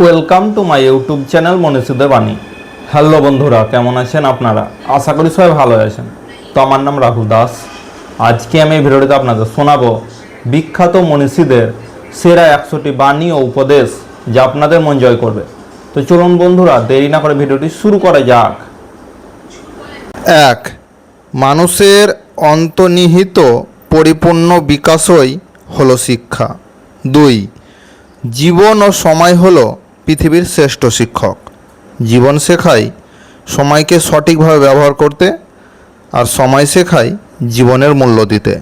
Welcome to my YouTube channel মনীষীদের বাণী। Hello বন্ধুরা, কেমন আছেন আপনারা? আশা করি সবাই ভালো আছেন। তো আমার নাম রাহুল দাস। আজকে আমি এই ভিডিওটিতে আপনাদের শোনাবো বিখ্যাত মনীষীদের সেরা 100টি বাণী ও উপদেশ যা আপনাদের মন জয় করবে। তো চলুন বন্ধুরা, দেরি না করে ভিডিওটি শুরু করা যাক। 1. মানুষের অন্তর্নিহিত পরিপূর্ণ বিকাশই হলো শিক্ষা। 2. জীবন ও সময় হলো পৃথিবীর শ্রেষ্ঠ শিক্ষক। জীবন শেখায় সময়কে সঠিকভাবে ব্যবহার করতে, আর সময় শেখায় জীবনের মূল্য দিতে।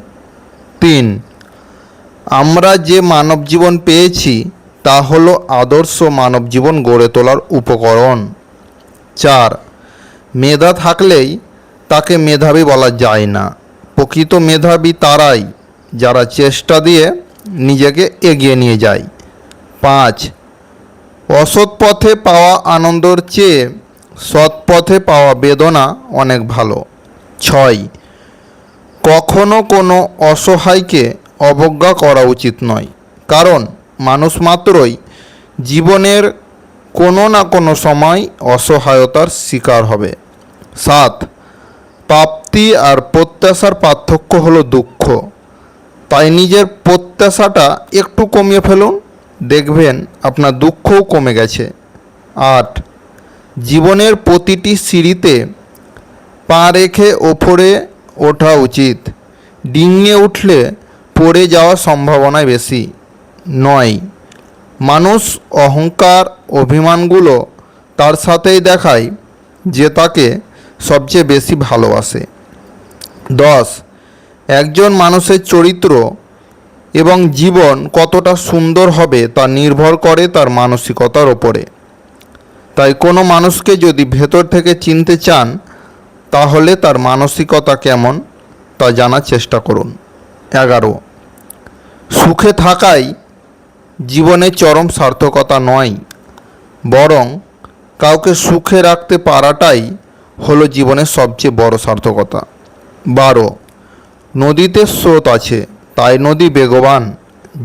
3. আমরা যে মানব জীবন পেয়েছি তা হলো আদর্শ মানব জীবন গড়ে তোলার উপকরণ। 4. মেধা থাকলেই তাকে মেধাবী বলা যায় না। প্রকৃত মেধাবী তারাই যারা চেষ্টা দিয়ে নিজেকে এগিয়ে নিয়ে যায়। 5. অসৎ পথে পাওয়া আনন্দের চেয়ে সৎ পথে পাওয়া বেদনা অনেক ভালো। 6. কখনো কোনো অসহায়কে অবজ্ঞা করা উচিত নয়, কারণ মানুষ মাত্রই জীবনের কোনো না কোনো সময় অসহায়তার শিকার হবে। 7. প্রাপ্তি আর প্রত্যাশার পার্থক্য হলো দুঃখ, তাই নিজের প্রত্যাশাটা একটু কমিয়ে ফেলুন, দেখবেন আপনার দুঃখও কমে গেছে। 8. জীবনের প্রতিটি সিঁড়িতে পা রেখে ওপরে ওঠা উচিত, ডিঙিয়ে উঠলে পড়ে যাওয়ার সম্ভাবনাই বেশি। 9. মানুষ অহংকার অভিমানগুলো তার সাথেই দেখায় যে তাকে সবচেয়ে বেশি ভালোবাসে। 10. একজন মানুষের চরিত্র এবং জীবন কতটা সুন্দর হবে তা নির্ভর করে তার মানসিকতার ওপরে। তাই কোনো মানুষকে যদি ভেতর থেকে চিনতে চান, তাহলে তার মানসিকতা কেমন তা জানার চেষ্টা করুন। 11. সুখে থাকাই জীবনের চরম সার্থকতা নয়, বরং কাউকে সুখে রাখতে পারাটাই হলো জীবনের সবচেয়ে বড় সার্থকতা। 12. নদীতে স্রোত আছে তাই নদী বেগবান,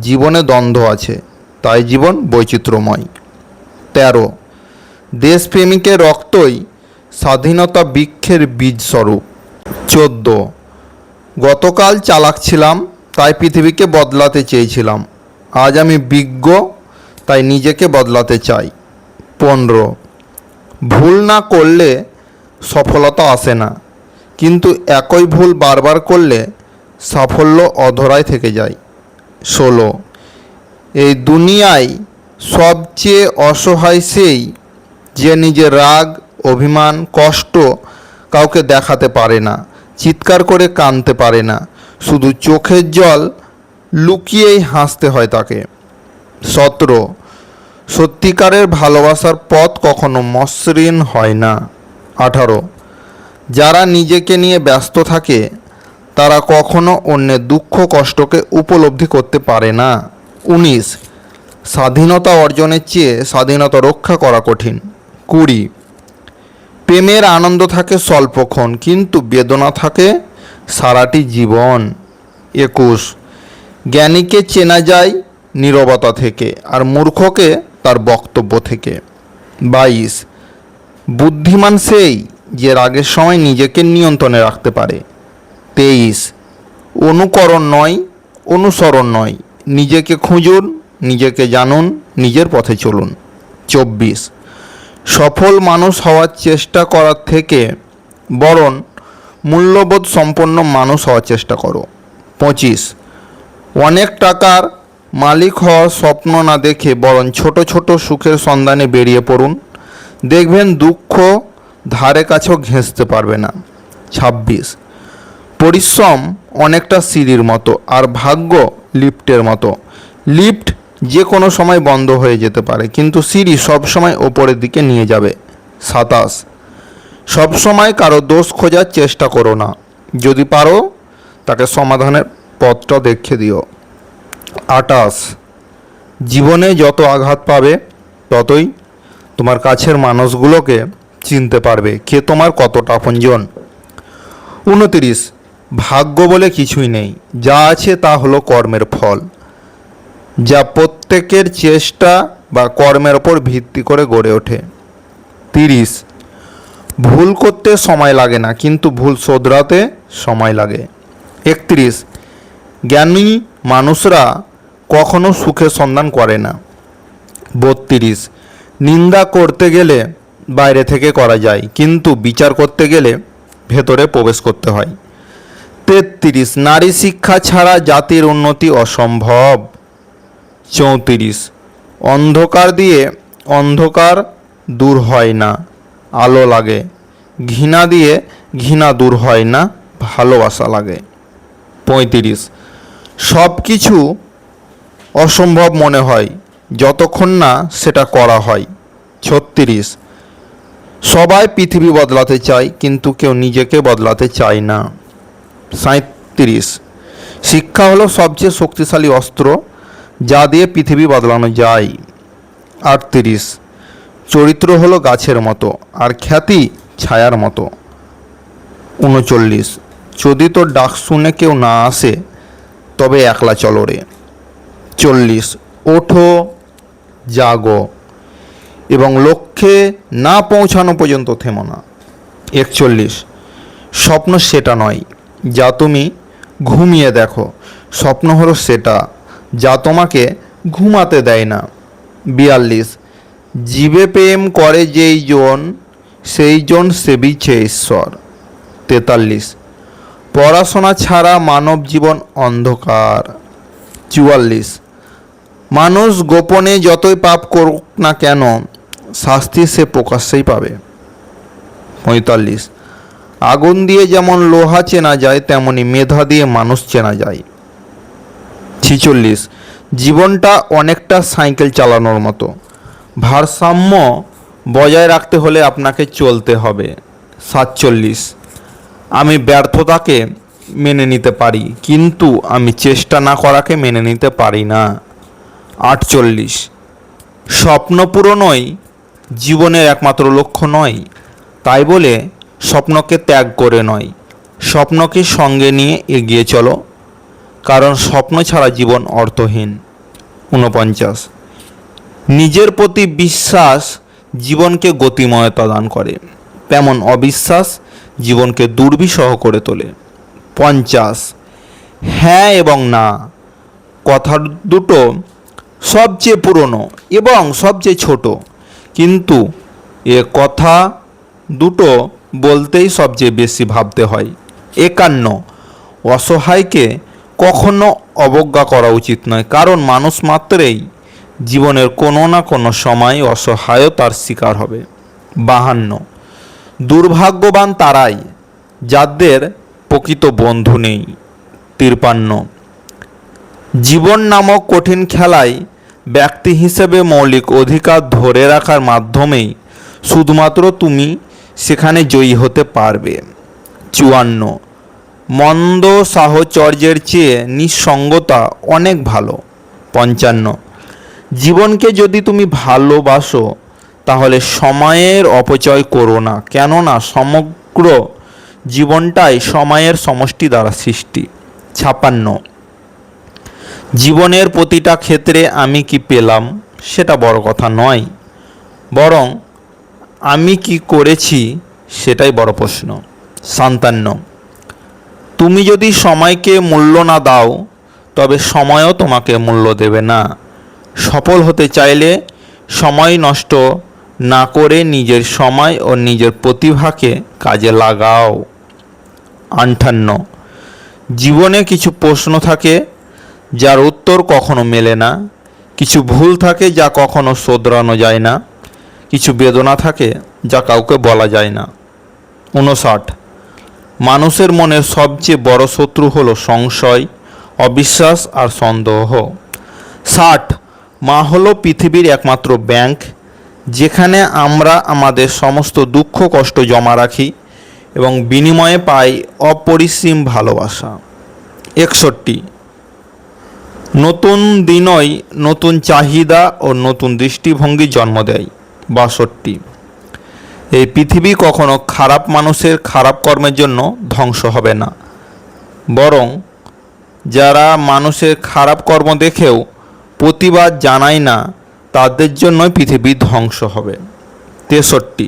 জীবনে দ্বন্দ্ব আছে তাই জীবন বৈচিত্র্যময়। 13. দেশপ্রেমিকের রক্তই স্বাধীনতা বৃক্ষের বীজ স্বরূপ। 14. গতকাল চালাক ছিলাম তাই পৃথিবীকে বদলাতে চেয়েছিলাম, আজ আমি বিজ্ঞ তাই নিজেকে বদলাতে চাই। 15. ভুল না করলে সফলতা আসে না, কিন্তু একই ভুল বারবার করলে সাফল্য অধরায় থেকে যায়। 16. এই দুনিয়ায় সবচেয়ে অসহায় সেই যে নিজের রাগ অভিমান কষ্ট কাউকে দেখাতে পারে না, চিৎকার করে কাঁদতে পারে না, শুধু চোখের জল লুকিয়েই হাসতে হয় তাকে। 17. সত্যিকারের ভালোবাসার পথ কখনো মসৃণ হয় না। 18. যারা নিজেকে নিয়ে ব্যস্ত থাকে তারা কখনো অন্যের দুঃখ কষ্টকে উপলব্ধি করতে পারে না। 19. স্বাধীনতা অর্জনের চেয়ে স্বাধীনতা রক্ষা করা কঠিন। 20. প্রেমের আনন্দ থাকে স্বল্পক্ষণ, কিন্তু বেদনা থাকে সারাটি জীবন। 21. জ্ঞানীকে চেনা যায় নীরবতা থেকে, আর মূর্খকে তার বক্তব্য থেকে। 22. বুদ্ধিমান সেই যে রাগের সময় নিজেকে নিয়ন্ত্রণে রাখতে পারে। 23. অনুকরণ নয় অনুসরণ নয়, নিজেকে খুঁজুন, নিজেকে জানুন, নিজের পথে চলুন। 24. সফল মানুষ হওয়ার চেষ্টা করার থেকে বরং মূল্যবোধ সম্পন্ন মানুষ হওয়ার চেষ্টা করো। 25. অনেক টাকার মালিক হওয়ার স্বপ্ন না দেখে বরং ছোট ছোট সুখের সন্ধানে বেরিয়ে পড়ুন, দেখবেন দুঃখ ধারে কাছেও ঘেঁষতে পারবে না। 26. পরিশ্রম অনেকটা সিঁড়ির মতো, আর ভাগ্য লিফটের মতো। লিফট যে কোনো সময় বন্ধ হয়ে যেতে পারে, কিন্তু সিঁড়ি সবসময় ওপরের দিকে নিয়ে যাবে। 27. সবসময় কারো দোষ খোঁজার চেষ্টা করো না, যদি পারো তাকে সমাধানের পথটা দেখিয়ে দিও। 28. জীবনে যত আঘাত পাবে ততই তোমার কাছের মানুষগুলোকে চিনতে পারবে কে তোমার কতটা আপনজন। 29. ভাগ্য বলে কিছুই নেই, যা আছে তা হলো কর্মের ফল, যা প্রত্যেকের চেষ্টা বা কর্মের ওপর ভিত্তি করে গড়ে ওঠে। 30, ভুল করতে সময় লাগে না, কিন্তু ভুল শোধরাতে সময় লাগে। 31, জ্ঞানী মানুষরা কখনো সুখের সন্ধান করে না। 32, নিন্দা করতে গেলে বাইরে থেকে করা যায়, কিন্তু বিচার করতে গেলে ভেতরে প্রবেশ করতে হয়। 33, নারী শিক্ষা ছাড়া জাতির উন্নতি অসম্ভব। 34, অন্ধকার দিয়ে অন্ধকার দূর হয় না, আলো লাগে। ঘৃণা দিয়ে ঘৃণা দূর হয় না, ভালোবাসা লাগে। 35, সব কিছু অসম্ভব মনে হয় যতক্ষণ না সেটা করা হয়। 36, সবাই পৃথিবী বদলাতে চায়, কিন্তু কেউ নিজেকে বদলাতে চায় না। 37, শিক্ষা হলো সবচেয়ে শক্তিশালী অস্ত্র যা দিয়ে পৃথিবী বদলানো যায়। 38, চরিত্র হলো গাছের মতো আর খ্যাতি ছায়ার মতো। 39, যদি তোর ডাক শুনে কেউ না আসে তবে একলা চলো রে। 40, ওঠো, জাগো এবং লক্ষ্যে না পৌঁছানো পর্যন্ত থেমো না। 41, স্বপ্ন সেটা নয় যা তুমি ঘুমিয়ে দেখো, স্বপ্ন হলো সেটা যা তোমাকে ঘুমাতে দেয় না। 42, জীবে প্রেম করে যেই জন সেই জন সেবিছে ঈশ্বর। 43, পড়াশোনা ছাড়া মানব জীবন অন্ধকার। 44, মানুষ গোপনে যতই পাপ করুক না কেন শাস্তি সে প্রকাশ্যেই পাবে। 45, আগুন দিয়ে যেমন লোহা চেনা যায় তেমনি মেধা দিয়ে মানুষ চেনা যায়। 46, জীবনটা অনেকটা সাইকেল চালানোর মতো, ভারসাম্য বজায় রাখতে হলে আপনাকে চলতে হবে। 47, আমি ব্যর্থতাকে মেনে নিতে পারি, কিন্তু আমি চেষ্টা না করাকে মেনে নিতে পারি না। 48, স্বপ্ন পূরণই জীবনের একমাত্র লক্ষ্য নয়, তাই বলে স্বপ্নকে ত্যাগ করে নয়, স্বপ্নকে সঙ্গে নিয়ে এগিয়ে চলো, কারণ স্বপ্ন ছাড়া জীবন অর্থহীন। 49, নিজের প্রতি বিশ্বাস জীবনকে গতিময়তা দান করে, তেমন অবিশ্বাস জীবনকে দুর্বিষহ করে তোলে। 50, হ্যাঁ এবং না কথা দুটো সবচেয়ে পুরনো এবং সবচেয়ে ছোট, কিন্তু এ কথা দুটো বলতেই সবচেয়ে বেশি ভাবতে হয়। 51, অসহায়কে কখনো অবজ্ঞা করা উচিত নয়, কারণ মানুষ মাত্রেই জীবনের কোনো না কোনো সময় অসহায়তার শিকার হবে। 52, দুর্ভাগ্যবান তারাই যাদের প্রকৃত বন্ধু নেই। 53, জীবন নামক কঠিন খেলায় ব্যক্তি হিসেবে মৌলিক অধিকার ধরে রাখার মাধ্যমেই শুধুমাত্র তুমি সেখানে জয়ী হতে পারবে। 54, মন্দ সাহচর্যের চেয়ে নিঃসঙ্গতা অনেক ভালো। 55, জীবনকে যদি তুমি ভালোবাসো তাহলে সময়ের অপচয় করো না, কেননা সমগ্র জীবনটাই সময়ের সমষ্টি দ্বারা সৃষ্টি। 56, জীবনের প্রতিটা ক্ষেত্রে আমি কি পেলাম সেটা বড় কথা নয়, বরং আমি কি করেছি সেটাই বড় প্রশ্ন। 57, তুমি যদি সময়কে মূল্য না দাও তবে সময়ও তোমাকে মূল্য দেবে না। সফল হতে চাইলে সময় নষ্ট না করে নিজের সময় ও নিজের প্রতিভাকে কাজে লাগাও। 58, জীবনে কিছু প্রশ্ন থাকে যার উত্তর কখনো মেলে না, কিছু ভুল থাকে যা কখনো শোধরানো যায় না, কিছু বেদনা থাকে যা কাউকে বলা যায় না। 59, মানুষের মনের সবচেয়ে বড় শত্রু হলো সংশয়, অবিশ্বাস আর সন্দেহ। 60, মা হলো পৃথিবীর একমাত্র ব্যাংক যেখানে আমরা আমাদের সমস্ত দুঃখ কষ্ট জমা রাখি এবং বিনিময়ে পাই অপরিসীম ভালোবাসা। 61, নতুন দিনই নতুন চাহিদা ও নতুন দৃষ্টিভঙ্গি জন্ম দেয়। 62, এই পৃথিবী কখনো খারাপ মানুষের খারাপ কর্মের জন্য ধ্বংস হবে না, বরং যারা মানুষের খারাপ কর্ম দেখেও প্রতিবাদ জানায় না তাদের জন্যই পৃথিবী ধ্বংস হবে। 63,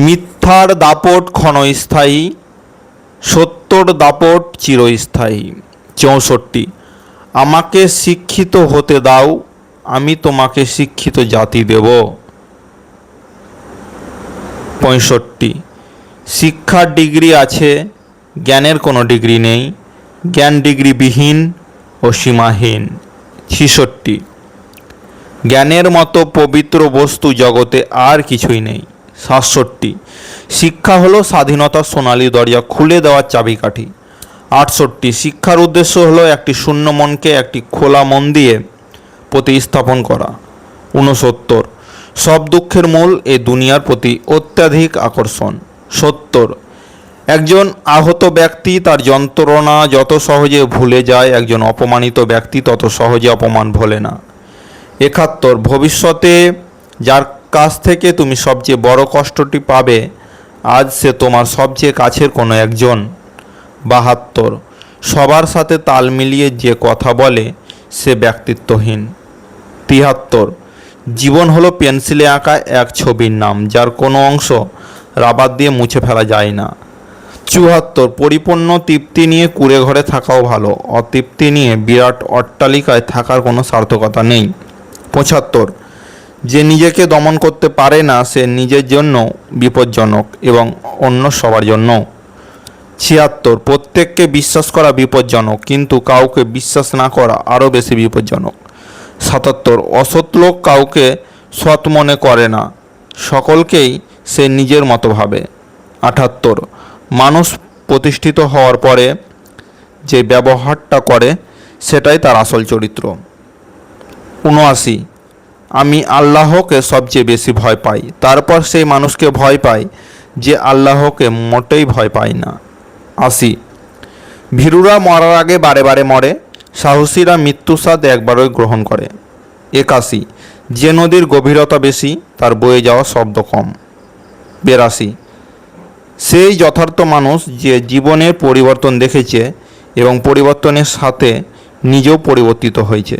মিথ্যার দাপট ক্ষণস্থায়ী, সত্যর দাপট চিরস্থায়ী। 64, আমাকে শিক্ষিত হতে দাও, আমি তোমাকে শিক্ষিত জাতি দেব। 65, শিক্ষার ডিগ্রি আছে, জ্ঞানের কোনো ডিগ্রি নেই, জ্ঞান ডিগ্রিবিহীন ও সীমাহীন। 66, জ্ঞানের মতো পবিত্র বস্তু জগতে আর কিছুই নেই। 67, শিক্ষা হলো স্বাধীনতার সোনালী দরজা খুলে দেওয়ার চাবিকাঠি। 68, শিক্ষার উদ্দেশ্য হলো একটি শূন্য মনকে একটি খোলা মন দিয়ে প্রতিস্থাপন করা। 69, সব দুঃখের মূল এই দুনিয়ার প্রতি অত্যাধিক আকর্ষণ। 70, একজন আহত ব্যক্তি তার যন্ত্রণা যত সহজে ভুলে যায়, একজন অপমানিত ব্যক্তি তত সহজে অপমান ভোলে না। 71, ভবিষ্যতে যার কাছ থেকে তুমি সবচেয়ে বড় কষ্টটি পাবে, আজ সে তোমার সবচেয়ে কাছের কোনো একজন। 72, সবার সাথে তাল মিলিয়ে যে কথা বলে সে ব্যক্তিত্বহীন। 73, জীবন হলো পেন্সিলে আঁকা এক ছবির নাম, যার কোনো অংশ রাবার দিয়ে মুছে ফেলা যায় না। 74, পরিপূর্ণ তৃপ্তি নিয়ে কুঁড়ে ঘরে থাকাও ভালো, অতৃপ্তি নিয়ে বিরাট অট্টালিকায় থাকার কোনো সার্থকতা নেই। 75, যে নিজেকে দমন করতে পারে না সে নিজের জন্য বিপজ্জনক এবং অন্য সবার জন্য। 76, প্রত্যেককে বিশ্বাস করা বিপজ্জনক, কিন্তু কাউকে বিশ্বাস না করা আরও বেশি বিপজ্জনক। 77, অসৎ লোক কাউকে সৎ মনে করে না, সকলকেই সে নিজের মতো ভাবে। 78, মানুষ প্রতিষ্ঠিত হওয়ার পরে যে ব্যবহারটা করে সেটাই তার আসল চরিত্র। 79, আমি আল্লাহকে সবচেয়ে বেশি ভয় পাই, তারপর সেই মানুষকে ভয় পাই যে আল্লাহকে মোটেই ভয় পায় না। 80, ভীরুরা মরার আগে বারে বারে মরে, সাহসীরা মৃত্যুস্বাদ একবারই গ্রহণ করে। 81, যে নদীর গভীরতা বেশি তার বয়ে যাওয়া শব্দ কম। 82, সেই যথার্থ মানুষ যে জীবনের পরিবর্তন দেখেছে এবং পরিবর্তনের সাথে নিজেও পরিবর্তিত হয়েছে।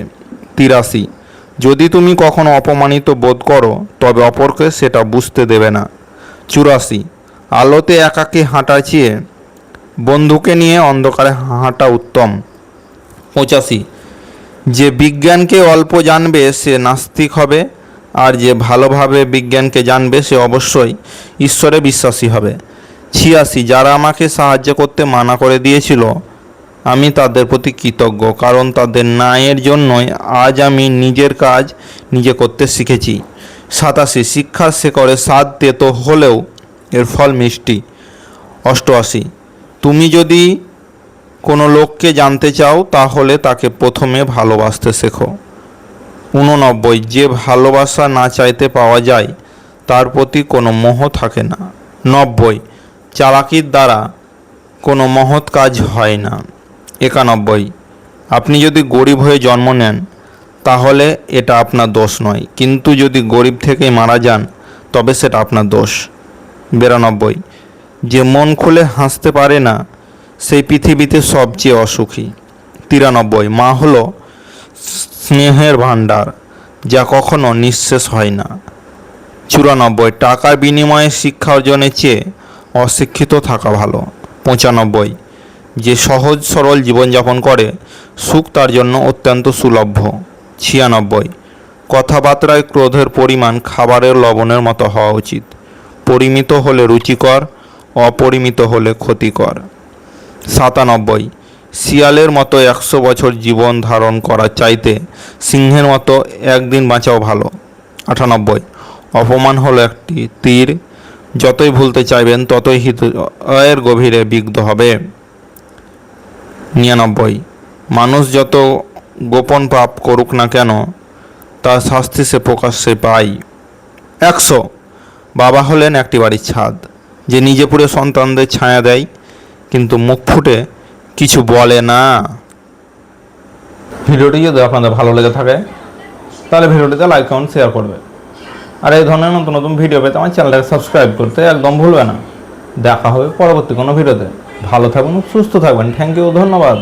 83, যদি তুমি কখনো অপমানিত বোধ করো তবে অপরকে সেটা বুঝতে দেবে না। 84, আলোতে একাকী হাঁটার চেয়ে বন্ধুকে নিয়ে অন্ধকারে হাঁটা উত্তম। 85, যে বিজ্ঞানকে অল্প জানবে সে নাস্তিক হবে, আর যে ভালোভাবে বিজ্ঞানকে জানবে সে অবশ্যই ঈশ্বরে বিশ্বাসী হবে। 86, যারা আমাকে সাহায্য করতে মানা করে দিয়েছিল আমি তাদের প্রতি কৃতজ্ঞ, কারণ তাদের ন্যায়ের জন্যই আজ আমি নিজের কাজ নিজে করতে শিখেছি। 87, শিক্ষার শেকড়ে স্বাদ তেতো হলেও এর ফল মিষ্টি। 88, তুমি যদি কোনো লোককে জানতে চাও তাহলে তাকে প্রথমে ভালোবাসতে শেখো। 89, যে ভালোবাসা না চাইতে পাওয়া যায় তার প্রতি কোনো মোহ থাকে না। 90, চালাকির দ্বারা কোনো মহৎ কাজ হয় না। 91, আপনি যদি গরিব হয়ে জন্ম নেন তাহলে এটা আপনার দোষ নয়, কিন্তু যদি গরিব থেকেই মারা যান তবে সেটা আপনার দোষ। 92, যে মন খুলে হাসতে পারে না সেই পৃথিবীতে সবচেয়ে অসুখী। 93, মা হলো স্নেহের ভাণ্ডার যা কখনো নিঃশেষ হয় না। 94, টাকার বিনিময়ে শিক্ষা অর্জনের চেয়ে অশিক্ষিত থাকা ভালো। 95, যে সহজ সরল জীবনযাপন করে সুখ তার জন্য অত্যন্ত সুলভ্য। 96, কথাবার্তায় ক্রোধের পরিমাণ খাবারের লবণের মতো হওয়া উচিত, পরিমিত হলে রুচিকর, অপরিমিত হলে ক্ষতিকর। 97, শিয়ালের মতো 100 বছর জীবন ধারণ করার চাইতে সিংহের মতো একদিন বাঁচাও ভালো। 98, অপমান হলো একটি তীর, যতই ভুলতে চাইবেন ততই হৃদয়ের গভীরে বিদ্ধ হবে। 99, মানুষ যত গোপন পাপ করুক না কেন তার শাস্তি সে প্রকাশ্যে পায়। 100, বাবা হলেন একটি বাড়ির ছাদ, যে নিজে পুরো সন্তানদের ছায়া দেয় কিন্তু মুখ ফুটে কিছু বলে না। ভিডিওটি যদি আপনাদের ভালো লেগে থাকে তাহলে ভিডিওটিতে লাইক কমেন্ট শেয়ার করবে, আর এই ধরনের নতুন নতুন ভিডিও পেতে আমার চ্যানেলটাকে সাবস্ক্রাইব করতে একদম ভুলবে না। দেখা হবে পরবর্তী কোনো ভিডিওতে। ভালো থাকবেন, সুস্থ থাকবেন। থ্যাংক ইউ, ধন্যবাদ।